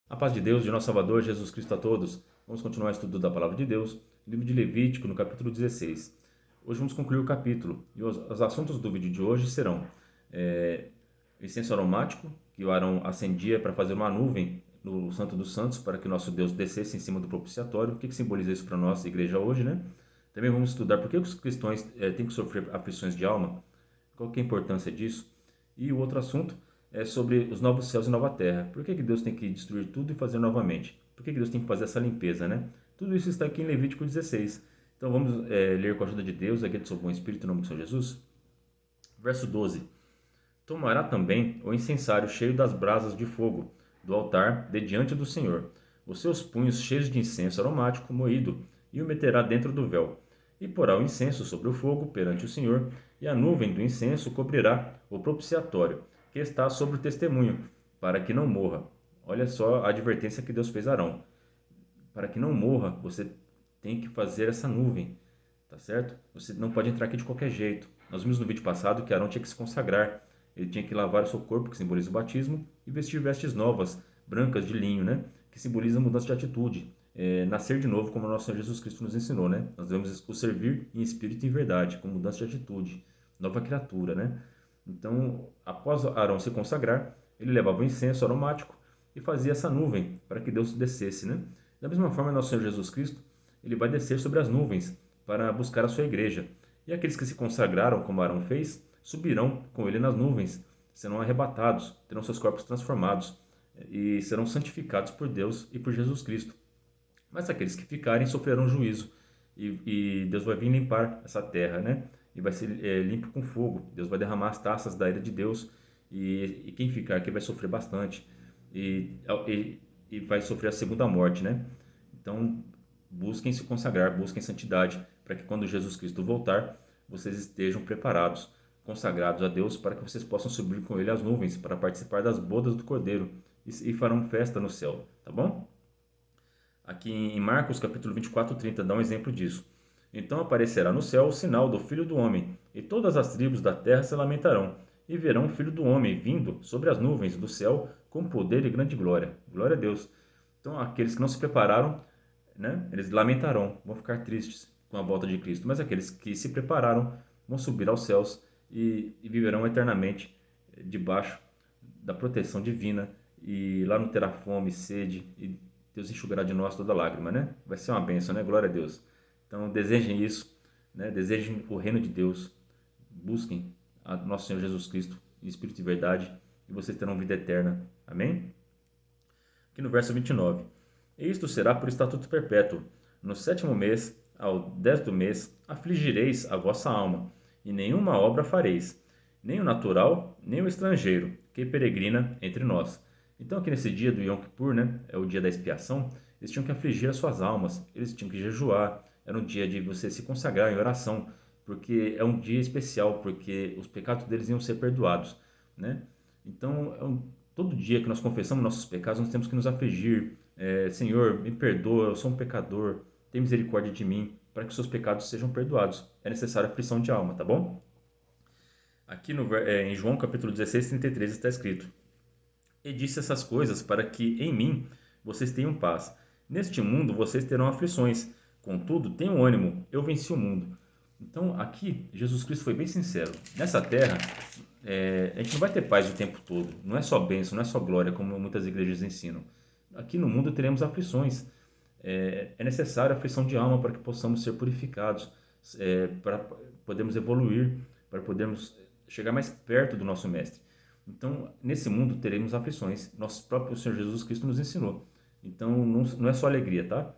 A paz de Deus, de nosso Salvador, Jesus Cristo a todos. Vamos continuar o estudo da Palavra de Deus, livro de Levítico, no capítulo 16. Hoje vamos concluir o capítulo e os assuntos do vídeo de hoje serão incenso aromático, que o Arão acendia para fazer uma nuvem no Santo dos Santos, para que nosso Deus descesse em cima do propiciatório. O que simboliza isso para a nossa igreja hoje, né? Também vamos estudar por que os cristãos têm que sofrer aflições de alma, qual que é a importância disso. E o outro assunto é sobre os novos céus e nova terra. Por que Deus tem que destruir tudo e fazer novamente? Por que Deus tem que fazer essa limpeza, né? Tudo isso está aqui em Levítico 16. Então vamos ler com a ajuda de Deus, aqui do seu bom Espírito, em nome de São Jesus. Verso 12. Tomará também o incensário cheio das brasas de fogo do altar de diante do Senhor, os seus punhos cheios de incenso aromático moído, e o meterá dentro do véu. E porá o incenso sobre o fogo perante o Senhor, e a nuvem do incenso cobrirá o propiciatório, que está sobre o testemunho, para que não morra. Olha só a advertência que Deus fez a Arão. Para que não morra, você tem que fazer essa nuvem, tá certo? Você não pode entrar aqui de qualquer jeito. Nós vimos no vídeo passado que Arão tinha que se consagrar. Ele tinha que lavar o seu corpo, que simboliza o batismo, e vestir vestes novas, brancas de linho, né? Que simboliza a mudança de atitude. Nascer de novo, como o nosso Senhor Jesus Cristo nos ensinou, né? Nós devemos o servir em espírito e em verdade, com mudança de atitude, nova criatura, né? Então, após Arão se consagrar, ele levava o incenso aromático e fazia essa nuvem para que Deus descesse, né? Da mesma forma, nosso Senhor Jesus Cristo, ele vai descer sobre as nuvens para buscar a sua igreja. E aqueles que se consagraram, como Arão fez, subirão com ele nas nuvens, serão arrebatados, terão seus corpos transformados e serão santificados por Deus e por Jesus Cristo. Mas aqueles que ficarem sofrerão juízo e Deus vai vir limpar essa terra, né? E vai ser limpo com fogo. Deus vai derramar as taças da ira de Deus e quem ficar aqui vai sofrer bastante e vai sofrer a segunda morte, né? Então, busquem se consagrar, busquem santidade, para que quando Jesus Cristo voltar, vocês estejam preparados, consagrados a Deus, para que vocês possam subir com Ele às nuvens, para participar das bodas do Cordeiro e farão festa no céu, tá bom? Aqui em Marcos, capítulo 24, 30, dá um exemplo disso. Então aparecerá no céu o sinal do Filho do Homem, e todas as tribos da terra se lamentarão, e verão o Filho do Homem vindo sobre as nuvens do céu com poder e grande glória. Glória a Deus. Então aqueles que não se prepararam, né, eles lamentarão, vão ficar tristes com a volta de Cristo. Mas aqueles que se prepararam vão subir aos céus e viverão eternamente debaixo da proteção divina. E lá não terá fome, sede, e Deus enxugará de nós toda lágrima, né? Vai ser uma bênção, né? Glória a Deus. Então desejem isso, né? Desejem o reino de Deus. Busquem a nosso Senhor Jesus Cristo em espírito e verdade, e vocês terão vida eterna. Amém? Aqui no verso 29. E isto será por estatuto perpétuo. No 7º mês, ao 10º do mês, afligireis a vossa alma, e nenhuma obra fareis, nem o natural, nem o estrangeiro, que peregrina entre nós. Então aqui nesse dia do Yom Kippur, né, é o dia da expiação, eles tinham que afligir as suas almas, eles tinham que jejuar, era um dia de você se consagrar em oração, porque é um dia especial, porque os pecados deles iam ser perdoados, né? Então, todo dia que nós confessamos nossos pecados, nós temos que nos afligir. Senhor, me perdoa, eu sou um pecador, tem misericórdia de mim, para que os seus pecados sejam perdoados. É necessária aflição de alma, tá bom? Aqui em João capítulo 16, 33 está escrito: E disse essas coisas para que em mim vocês tenham paz. Neste mundo vocês terão aflições, contudo, tenham ânimo, eu venci o mundo. Então, aqui, Jesus Cristo foi bem sincero. Nessa terra, a gente não vai ter paz o tempo todo. Não é só bênção, não é só glória, como muitas igrejas ensinam. Aqui no mundo teremos aflições. É necessário aflição de alma para que possamos ser purificados, para podermos evoluir, para podermos chegar mais perto do nosso Mestre. Então, nesse mundo teremos aflições. Nosso próprio Senhor Jesus Cristo nos ensinou. Então, não é só alegria, tá?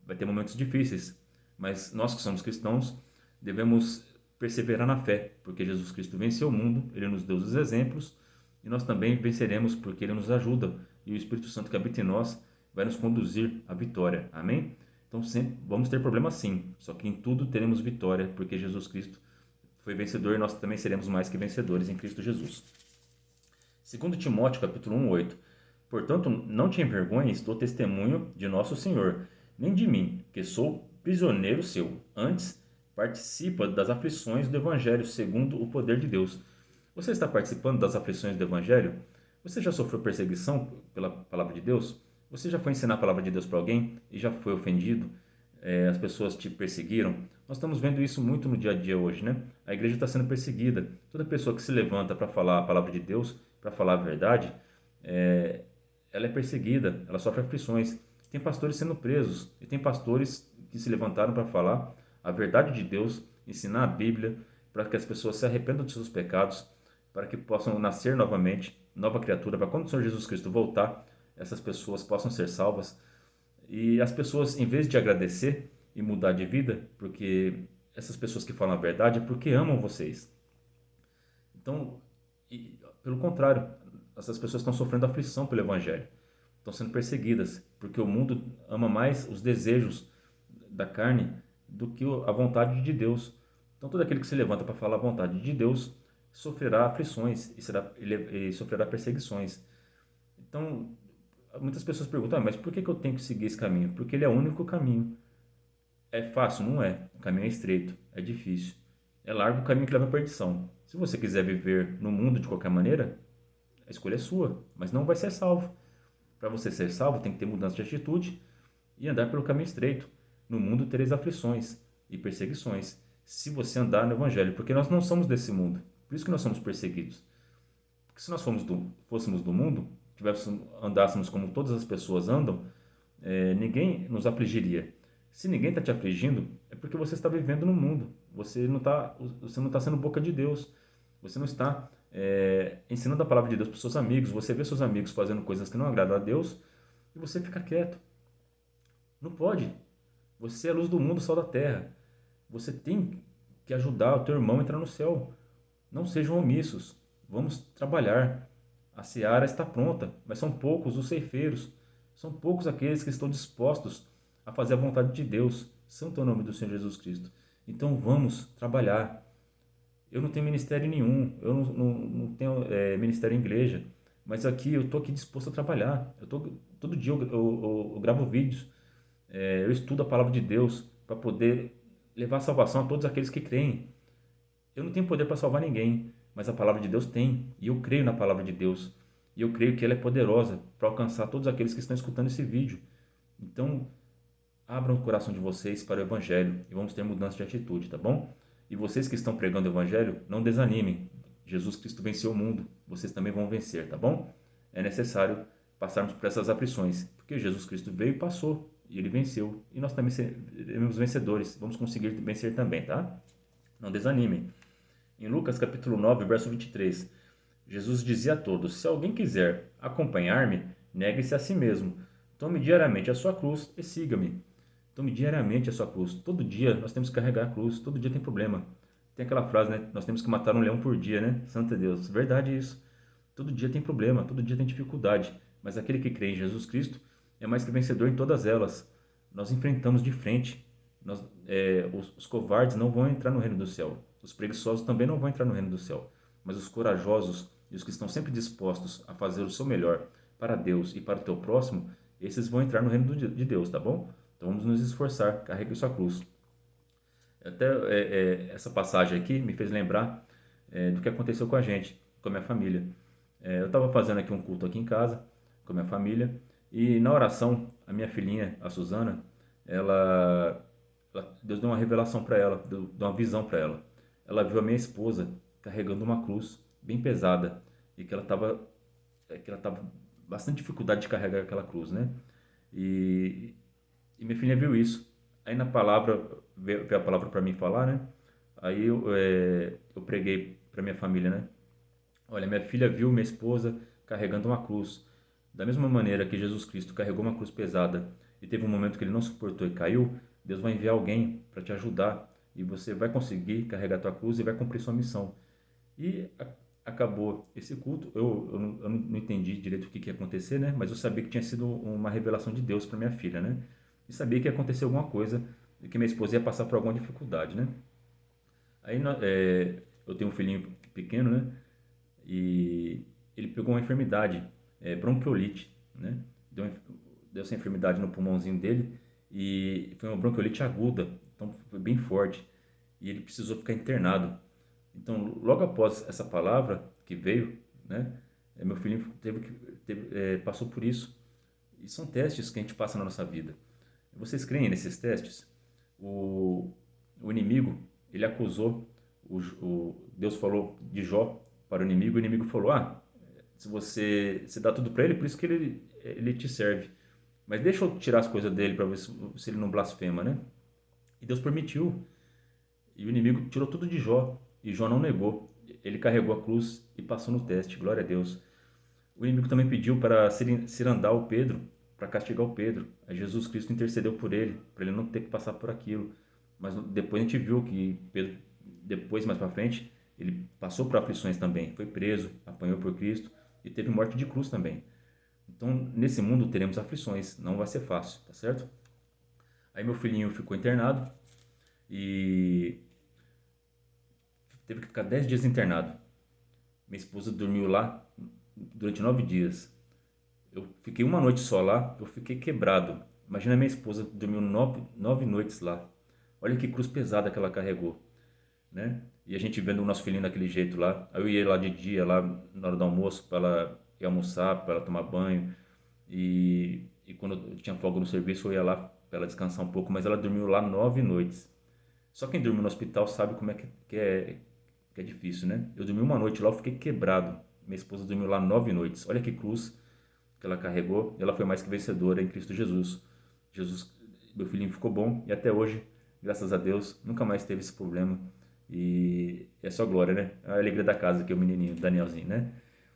Vai ter momentos difíceis, mas nós que somos cristãos devemos perseverar na fé, porque Jesus Cristo venceu o mundo, Ele nos deu os exemplos, e nós também venceremos porque Ele nos ajuda, e o Espírito Santo que habita em nós vai nos conduzir à vitória. Amém? Então sempre vamos ter problemas sim, só que em tudo teremos vitória, porque Jesus Cristo foi vencedor e nós também seremos mais que vencedores em Cristo Jesus. 2 Timóteo capítulo 1:8. Portanto, não te envergonhes do testemunho de nosso Senhor, nem de mim, que sou prisioneiro seu. Antes, participa das aflições do Evangelho segundo o poder de Deus. Você está participando das aflições do Evangelho? Você já sofreu perseguição pela palavra de Deus? Você já foi ensinar a palavra de Deus para alguém e já foi ofendido? As pessoas te perseguiram? Nós estamos vendo isso muito no dia a dia hoje, né? A igreja está sendo perseguida. Toda pessoa que se levanta para falar a palavra de Deus, para falar a verdade, é, ela é perseguida, ela sofre aflições. Tem pastores sendo presos e tem pastores que se levantaram para falar a verdade de Deus, ensinar a Bíblia, para que as pessoas se arrependam de seus pecados, para que possam nascer novamente, nova criatura, para quando o Senhor Jesus Cristo voltar, essas pessoas possam ser salvas. E as pessoas, em vez de agradecer e mudar de vida, porque essas pessoas que falam a verdade é porque amam vocês. Então, pelo contrário, essas pessoas estão sofrendo aflição pelo Evangelho, estão sendo perseguidas, porque o mundo ama mais os desejos da carne do que a vontade de Deus. Então, todo aquele que se levanta para falar a vontade de Deus sofrerá aflições e sofrerá perseguições. Então, muitas pessoas perguntam, mas por que eu tenho que seguir esse caminho? Porque ele é o único caminho. É fácil? Não é. O caminho é estreito, é difícil. É largo o caminho que leva à perdição. Se você quiser viver no mundo de qualquer maneira, a escolha é sua, mas não vai ser salvo. Para você ser salvo, tem que ter mudança de atitude e andar pelo caminho estreito. No mundo tereis aflições e perseguições, se você andar no Evangelho, porque nós não somos desse mundo. Por isso que nós somos perseguidos. Porque se nós fôssemos do mundo, andássemos como todas as pessoas andam, ninguém nos afligiria. Se ninguém está te afligindo, é porque você está vivendo no mundo. Você não está sendo boca de Deus. Você não está ensinando a palavra de Deus para os seus amigos. Você vê seus amigos fazendo coisas que não agradam a Deus e você fica quieto. Não pode. Você é a luz do mundo, o sal da terra. Você tem que ajudar o teu irmão a entrar no céu. Não sejam omissos. Vamos trabalhar. A seara está pronta, mas são poucos os ceifeiros. São poucos aqueles que estão dispostos a fazer a vontade de Deus. Santo é o nome do Senhor Jesus Cristo. Então vamos trabalhar. Eu não tenho ministério nenhum. Eu não tenho ministério em igreja. Mas aqui eu estou aqui disposto a trabalhar. Todo dia eu gravo vídeos. Eu estudo a palavra de Deus para poder levar salvação a todos aqueles que creem. Eu não tenho poder para salvar ninguém, mas a palavra de Deus tem. E eu creio na palavra de Deus. E eu creio que ela é poderosa para alcançar todos aqueles que estão escutando esse vídeo. Então, abram o coração de vocês para o Evangelho e vamos ter mudança de atitude, tá bom? E vocês que estão pregando o Evangelho, não desanimem. Jesus Cristo venceu o mundo. Vocês também vão vencer, tá bom? É necessário passarmos por essas aflições, porque Jesus Cristo veio e passou. E ele venceu. E nós também seremos vencedores. Vamos conseguir vencer também, tá? Não desanimem. Em Lucas capítulo 9, verso 23, Jesus dizia a todos: se alguém quiser acompanhar-me, negue-se a si mesmo. Tome diariamente a sua cruz e siga-me. Tome diariamente a sua cruz. Todo dia nós temos que carregar a cruz. Todo dia tem problema. Tem aquela frase, né? Nós temos que matar um leão por dia, né? Santo Deus. Verdade isso. Todo dia tem problema, todo dia tem dificuldade. Mas aquele que crê em Jesus Cristo é mais que vencedor em todas elas. Nós enfrentamos de frente. Os covardes não vão entrar no reino do céu. Os preguiçosos também não vão entrar no reino do céu. Mas os corajosos e os que estão sempre dispostos a fazer o seu melhor para Deus e para o teu próximo, esses vão entrar no reino de Deus, tá bom? Então vamos nos esforçar, carregue sua cruz. Até essa passagem aqui me fez lembrar do que aconteceu com a gente, com a minha família. Eu estava fazendo aqui um culto aqui em casa, com a minha família, e na oração, a minha filhinha, a Suzana, Deus deu uma revelação para ela, deu uma visão para ela. Ela viu a minha esposa carregando uma cruz bem pesada e que ela estava bastante dificuldade de carregar aquela cruz, né? E minha filha viu isso. Aí na palavra, veio a palavra para mim falar, né? Aí eu preguei para minha família, né? Olha, minha filha viu minha esposa carregando uma cruz. Da mesma maneira que Jesus Cristo carregou uma cruz pesada e teve um momento que ele não suportou e caiu, Deus vai enviar alguém para te ajudar e você vai conseguir carregar a tua cruz e vai cumprir sua missão. E acabou esse culto. Eu não entendi direito o que ia acontecer, né? Mas eu sabia que tinha sido uma revelação de Deus para minha filha, né? E sabia que ia acontecer alguma coisa e que minha esposa ia passar por alguma dificuldade, né? Aí eu tenho um filhinho pequeno, né? E ele pegou uma enfermidade, bronquiolite, né? Deu essa enfermidade no pulmãozinho dele e foi uma bronquiolite aguda, então foi bem forte e ele precisou ficar internado. Então, logo após essa palavra que veio, né? Meu filhinho passou por isso. E são testes que a gente passa na nossa vida. Vocês creem nesses testes? O, o inimigo, ele acusou, Deus falou de Jó para o inimigo falou, se você dá tudo para ele, por isso que ele te serve. Mas deixa eu tirar as coisas dele para ver se ele não blasfema, né? E Deus permitiu. E o inimigo tirou tudo de Jó. E Jó não negou. Ele carregou a cruz e passou no teste. Glória a Deus. O inimigo também pediu para cirandar o Pedro, para castigar o Pedro. Aí Jesus Cristo intercedeu por ele, para ele não ter que passar por aquilo. Mas depois a gente viu que Pedro, depois mais para frente, ele passou por aflições também. Foi preso, apanhou por Cristo e teve morte de cruz também. Então, nesse mundo teremos aflições, não vai ser fácil, tá certo? Aí meu filhinho ficou internado e teve que ficar 10 dias internado. Minha esposa dormiu lá durante 9 dias. Eu fiquei uma noite só lá, eu fiquei quebrado. Imagina minha esposa dormiu 9 noites lá. Olha que cruz pesada que ela carregou, né? E a gente vendo o nosso filhinho daquele jeito lá. Aí eu ia lá de dia, lá na hora do almoço, para ela ir almoçar, para ela tomar banho. E quando eu tinha folga no serviço, eu ia lá para ela descansar um pouco. Mas ela dormiu lá 9 noites. Só quem dorme no hospital sabe como é que é difícil, né? Eu dormi uma noite lá, eu fiquei quebrado. Minha esposa dormiu lá 9 noites. Olha que cruz que ela carregou. E ela foi mais que vencedora em Cristo Jesus. Jesus, meu filhinho ficou bom e até hoje, graças a Deus, nunca mais teve esse problema. E é só glória, né? A alegria da casa, que é o menininho, Danielzinho, né?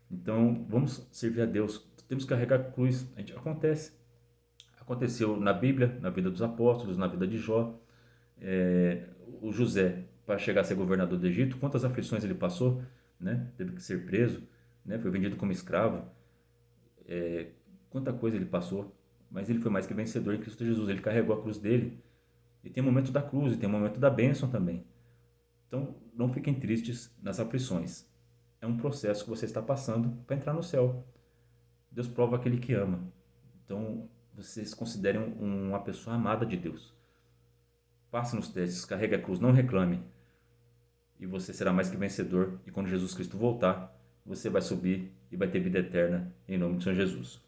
Então, vamos servir a Deus. Temos que carregar a cruz. A gente, aconteceu na Bíblia, na vida dos apóstolos, na vida de Jó. O José, para chegar a ser governador do Egito, quantas aflições ele passou, né? Teve que ser preso, né? Foi vendido como escravo. Quanta coisa ele passou, mas ele foi mais que vencedor em Cristo Jesus. Ele carregou a cruz dele. E tem o momento da cruz, e tem o momento da bênção também. Então, não fiquem tristes nas aflições. É um processo que você está passando para entrar no céu. Deus prova aquele que ama. Então, vocês considerem uma pessoa amada de Deus. Passe nos testes, carregue a cruz, não reclame. E você será mais que vencedor. E quando Jesus Cristo voltar, você vai subir e vai ter vida eterna em nome de Senhor Jesus.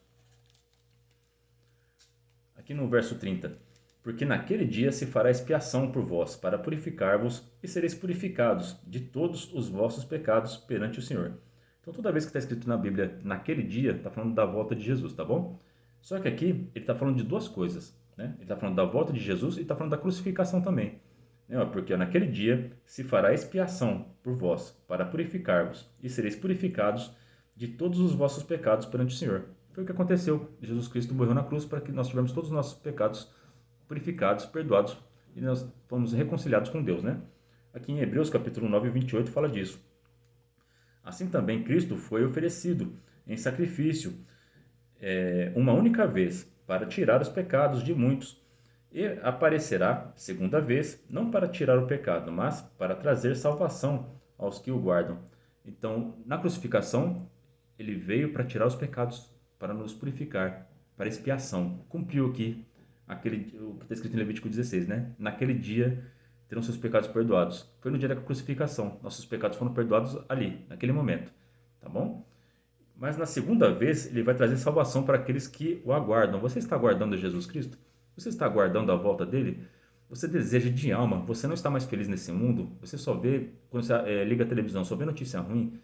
Aqui no verso 30. Porque naquele dia se fará expiação por vós, para purificar-vos, e sereis purificados de todos os vossos pecados perante o Senhor. Então, toda vez que está escrito na Bíblia, naquele dia, está falando da volta de Jesus, tá bom? Só que aqui, ele está falando de duas coisas, né? Ele está falando da volta de Jesus e está falando da crucificação também. Porque naquele dia se fará expiação por vós, para purificar-vos, e sereis purificados de todos os vossos pecados perante o Senhor. Foi o que aconteceu. Jesus Cristo morreu na cruz para que nós tivéssemos todos os nossos pecados purificados, perdoados, e nós fomos reconciliados com Deus, né? Aqui em Hebreus capítulo 9, 28 fala disso. Assim também Cristo foi oferecido em sacrifício uma única vez para tirar os pecados de muitos, e aparecerá segunda vez, não para tirar o pecado, mas para trazer salvação aos que o guardam. Então, na crucificação, ele veio para tirar os pecados, para nos purificar, para expiação. Cumpriu aqui o que está escrito em Levítico 16, né? Naquele dia terão seus pecados perdoados. Foi no dia da crucificação. Nossos pecados foram perdoados ali, naquele momento. Tá bom? Mas na segunda vez, ele vai trazer salvação para aqueles que o aguardam. Você está aguardando Jesus Cristo? Você está aguardando a volta dele? Você deseja de alma? Você não está mais feliz nesse mundo? Você só vê, quando você liga a televisão, só vê notícia ruim?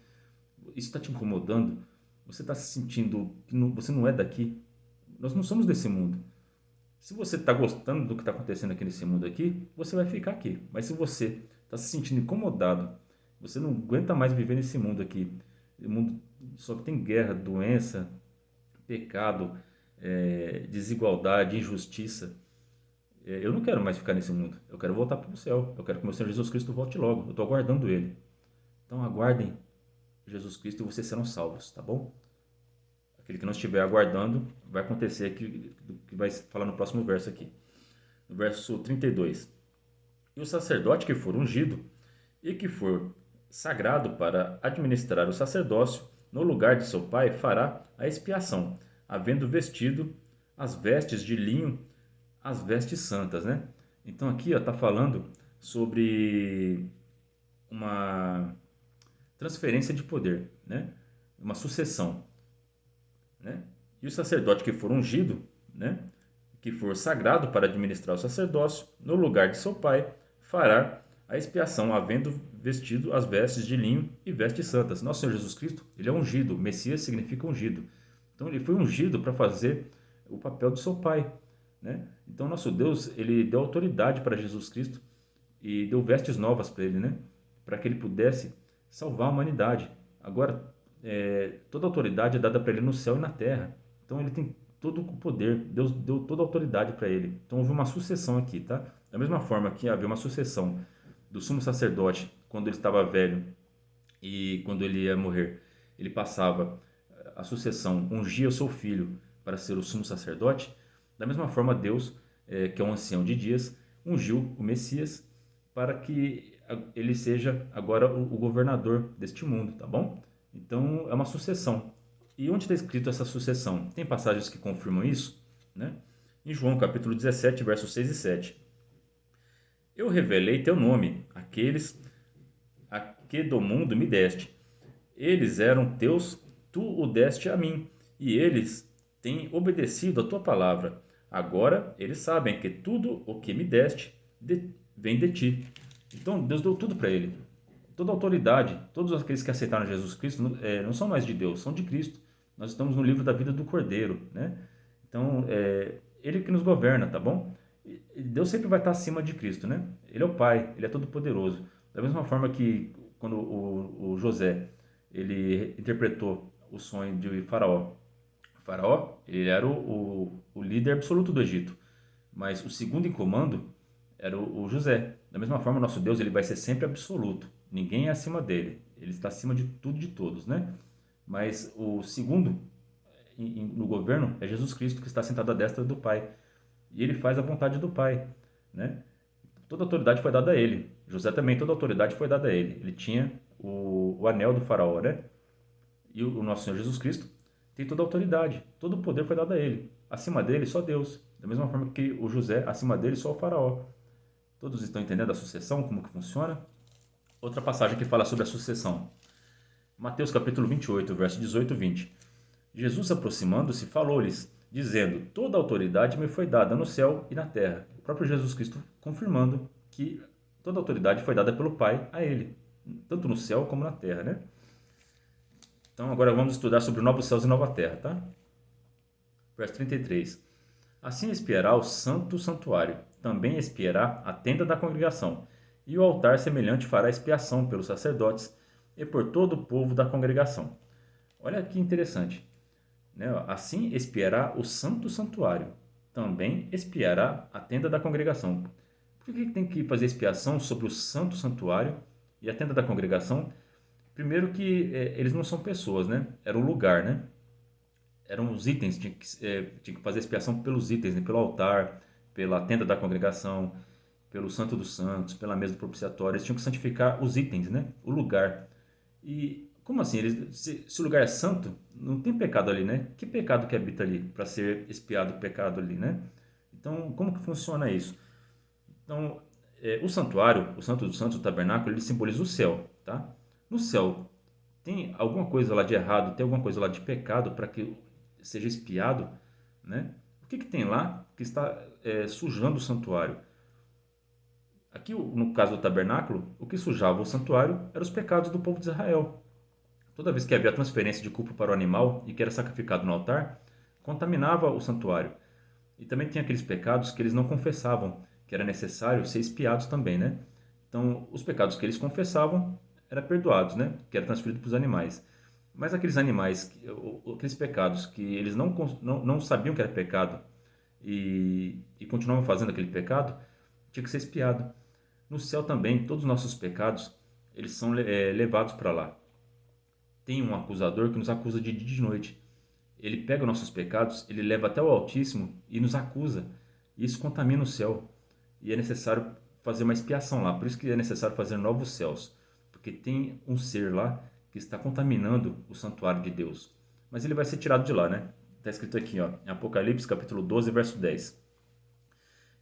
Isso está te incomodando? Você está se sentindo que você não é daqui? Nós não somos desse mundo. Se você está gostando do que está acontecendo aqui nesse mundo aqui, você vai ficar aqui. Mas se você está se sentindo incomodado, você não aguenta mais viver nesse mundo aqui, o mundo só tem guerra, doença, pecado, desigualdade, injustiça. Eu não quero mais ficar nesse mundo. Eu quero voltar para o céu. Eu quero que o meu Senhor Jesus Cristo volte logo. Eu estou aguardando Ele. Então aguardem Jesus Cristo e vocês serão salvos, tá bom? Aquele que não estiver aguardando, vai acontecer que vai falar no próximo verso aqui. No verso 32. E o sacerdote que for ungido e que for sagrado para administrar o sacerdócio no lugar de seu pai fará a expiação, havendo vestido as vestes de linho, as vestes santas, né? Então aqui está falando sobre uma transferência de poder, né? Uma sucessão, né? E o sacerdote que for ungido, né, que for sagrado para administrar o sacerdócio, no lugar de seu pai, fará a expiação, havendo vestido as vestes de linho e vestes santas. Nosso Senhor Jesus Cristo, ele é ungido. Messias significa ungido. Então ele foi ungido para fazer o papel do seu pai, né? Então nosso Deus, ele deu autoridade para Jesus Cristo e deu vestes novas para ele, né? Para que ele pudesse salvar a humanidade. Agora, toda a autoridade é dada para ele no céu e na terra. Então ele tem todo o poder. Deus deu toda a autoridade para ele. Então houve uma sucessão aqui, tá? Da mesma forma que havia uma sucessão do sumo sacerdote quando ele estava velho e quando ele ia morrer, ele passava a sucessão, ungia o seu filho para ser o sumo sacerdote. Da mesma forma, Deus, que é um ancião de dias, ungiu o Messias para que ele seja agora o governador deste mundo, tá bom? Então é uma sucessão. E onde está escrito essa sucessão? Tem passagens que confirmam isso, né? Em João capítulo 17, versos 6 e 7. Eu revelei teu nome, aqueles a que do mundo me deste. Eles eram teus, tu o deste a mim, e eles têm obedecido a tua palavra. Agora eles sabem que tudo o que me deste vem de ti. Então Deus deu tudo para ele. Toda a autoridade, todos aqueles que aceitaram Jesus Cristo não são mais de Deus, são de Cristo. Nós estamos no livro da vida do Cordeiro, né? Então, ele que nos governa, tá bom? E Deus sempre vai estar acima de Cristo, né? Ele é o Pai, ele é todo poderoso. Da mesma forma que quando o José, ele interpretou o sonho de Faraó. O Faraó, ele era o líder absoluto do Egito. Mas o segundo em comando era o José. Da mesma forma, o nosso Deus, ele vai ser sempre absoluto. Ninguém é acima dele. Ele está acima de tudo e de todos, né? Mas o segundo no governo é Jesus Cristo, que está sentado à destra do Pai. E ele faz a vontade do Pai, né? Toda a autoridade foi dada a ele. José também, toda a autoridade foi dada a ele. Ele tinha o anel do faraó, né? E o nosso Senhor Jesus Cristo tem toda a autoridade. Todo o poder foi dado a ele. Acima dele, só Deus. Da mesma forma que o José, acima dele, só o faraó. Todos estão entendendo a sucessão, como que funciona? Outra passagem que fala sobre a sucessão. Mateus capítulo 28, verso 18 e 20. Jesus, aproximando-se, falou-lhes, dizendo, toda a autoridade me foi dada no céu e na terra. O próprio Jesus Cristo confirmando que toda a autoridade foi dada pelo Pai a ele, tanto no céu como na terra, né? Então agora vamos estudar sobre novos céus e nova terra, tá? Verso 33. Assim espiará o santo santuário, também espiará a tenda da congregação, e o altar semelhante fará expiação pelos sacerdotes e por todo o povo da congregação. Olha que interessante, né? Assim espiará o santo santuário, também espiará a tenda da congregação. Por que tem que fazer expiação sobre o santo santuário e a tenda da congregação? Primeiro que eles não são pessoas, né? Era um lugar, né? Eram os itens, tinha que fazer expiação pelos itens, né? Pelo altar, pela tenda da congregação, pelo santo dos santos, pela mesa do propiciatório. Eles tinham que santificar os itens, né? O lugar. E como assim? Se o lugar é santo, não tem pecado ali, né? Que pecado que habita ali para ser expiado o pecado ali, né? Então, como que funciona isso? Então, o santuário, o santo dos santos, o tabernáculo, ele simboliza o céu, tá? No céu, tem alguma coisa lá de errado, tem alguma coisa lá de pecado para que seja expiado, né? O que tem lá que está sujando o santuário? Aqui, no caso do tabernáculo, o que sujava o santuário eram os pecados do povo de Israel. Toda vez que havia transferência de culpa para o animal e que era sacrificado no altar, contaminava o santuário. E também tinha aqueles pecados que eles não confessavam, que era necessário ser expiados também, né? Então, os pecados que eles confessavam eram perdoados, né? Que era transferido para os animais. Mas aqueles animais, aqueles pecados que eles não sabiam que era pecado e continuavam fazendo aquele pecado, tinha que ser expiado. No céu também, todos os nossos pecados, eles são levados para lá. Tem um acusador que nos acusa de dia e de noite. Ele pega os nossos pecados, ele leva até o Altíssimo e nos acusa. E isso contamina o céu. E é necessário fazer uma expiação lá. Por isso que é necessário fazer novos céus. Porque tem um ser lá que está contaminando o santuário de Deus. Mas ele vai ser tirado de lá, né? Está escrito aqui, ó, em Apocalipse capítulo 12, verso 10.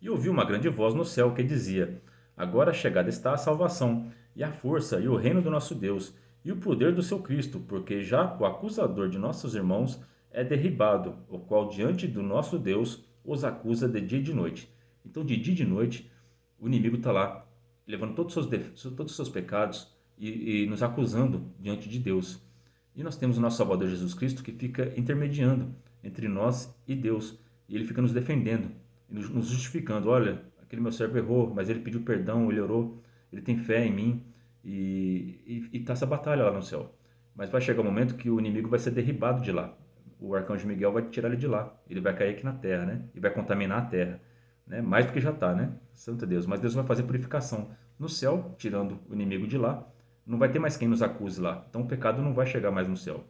E ouvi uma grande voz no céu que dizia, agora chegada está a salvação, e a força e o reino do nosso Deus, e o poder do seu Cristo, porque já o acusador de nossos irmãos é derribado, o qual diante do nosso Deus os acusa de dia e de noite. Então, de dia e de noite, o inimigo está lá, levando todos os seus pecados e nos acusando diante de Deus. E nós temos o nosso Salvador Jesus Cristo que fica intermediando entre nós e Deus. E ele fica nos defendendo, nos justificando. Olha, aquele meu servo errou, mas ele pediu perdão, ele orou, ele tem fé em mim. E está essa batalha lá no céu. Mas vai chegar um momento que o inimigo vai ser derribado de lá. O arcanjo Miguel vai tirar ele de lá. Ele vai cair aqui na terra, né? E vai contaminar a terra, né? Mais do que já está, né? Santo Deus. Mas Deus vai fazer purificação no céu, tirando o inimigo de lá. Não vai ter mais quem nos acuse lá. Então o pecado não vai chegar mais no céu.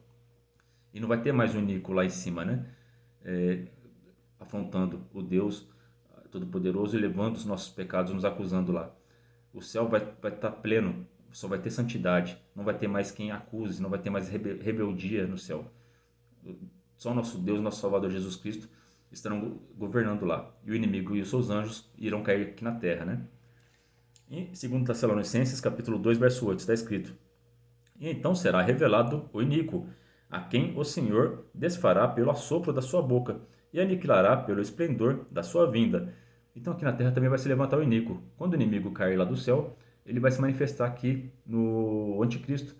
E não vai ter mais o Nico lá em cima, né? Afrontando o Deus Todo-Poderoso e levando os nossos pecados, nos acusando lá. O céu vai estar pleno, só vai ter santidade. Não vai ter mais quem acuse, não vai ter mais rebeldia no céu. Só o nosso Deus, nosso Salvador Jesus Cristo estarão governando lá. E o inimigo e os seus anjos irão cair aqui na terra, né? Em 2 Tessalonicenses, capítulo 2, verso 8, está escrito: E então será revelado o iníquo, a quem o Senhor desfará pelo assopro da sua boca, e aniquilará pelo esplendor da sua vinda. Então aqui na terra também vai se levantar o iníquo. Quando o inimigo cair lá do céu, ele vai se manifestar aqui no anticristo,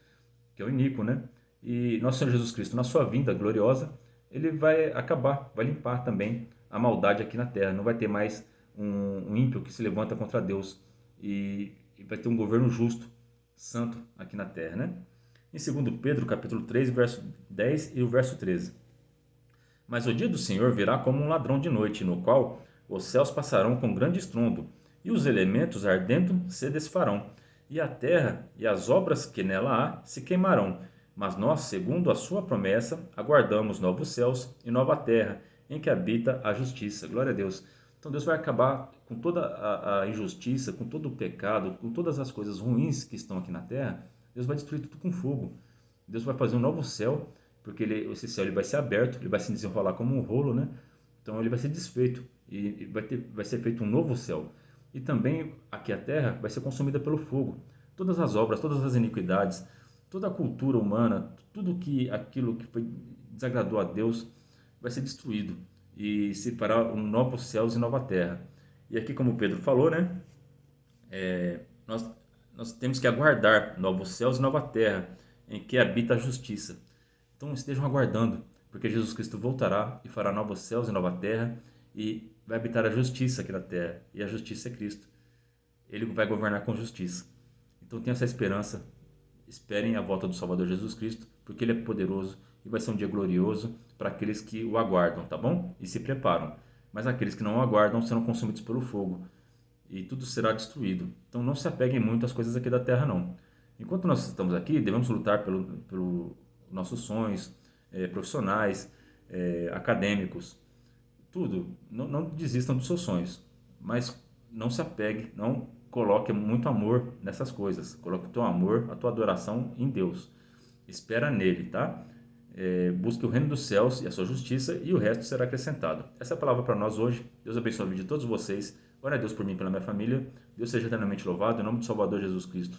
que é o iníquo, né? E nosso Senhor Jesus Cristo, na sua vinda gloriosa, ele vai acabar, vai limpar também a maldade aqui na terra. Não vai ter mais um ímpio que se levanta contra Deus. E vai ter um governo justo, santo aqui na terra, né? Em 2 Pedro, capítulo 3, verso 10 e o verso 13. Mas o dia do Senhor virá como um ladrão de noite, no qual os céus passarão com grande estrondo, e os elementos ardendo se desfarão, e a terra e as obras que nela há se queimarão. Mas nós, segundo a sua promessa, aguardamos novos céus e nova terra, em que habita a justiça. Glória a Deus. Então Deus vai acabar com toda a injustiça, com todo o pecado, com todas as coisas ruins que estão aqui na terra. Deus vai destruir tudo com fogo. Deus vai fazer um novo céu, porque esse céu ele vai ser aberto, ele vai se desenrolar como um rolo, né? Então ele vai ser desfeito e vai ser feito um novo céu. E também aqui a terra vai ser consumida pelo fogo. Todas as obras, todas as iniquidades, toda a cultura humana, aquilo que desagradou a Deus vai ser destruído e se fará um novo céus e nova terra. E aqui, como Pedro falou, né? Nós temos que aguardar novos céus e nova terra, em que habita a justiça. Então estejam aguardando, porque Jesus Cristo voltará e fará novos céus e nova terra, e vai habitar a justiça aqui na terra, e a justiça é Cristo. Ele vai governar com justiça. Então tenham essa esperança, esperem a volta do Salvador Jesus Cristo, porque Ele é poderoso e vai ser um dia glorioso para aqueles que o aguardam, tá bom? E se preparam. Mas aqueles que não o aguardam serão consumidos pelo fogo e tudo será destruído. Então não se apeguem muito às coisas aqui da terra, não. Enquanto nós estamos aqui, devemos lutar pelos nossos sonhos profissionais, acadêmicos, tudo. Não desistam dos seus sonhos, mas não se apegue, não coloque muito amor nessas coisas. Coloque o teu amor, a tua adoração em Deus. Espera nele, tá? Busque o reino dos céus e a sua justiça, e o resto será acrescentado. Essa é a palavra para nós hoje. Deus abençoe a vida de todos vocês. Ore a Deus por mim e pela minha família. Deus seja eternamente louvado. Em nome do Salvador Jesus Cristo.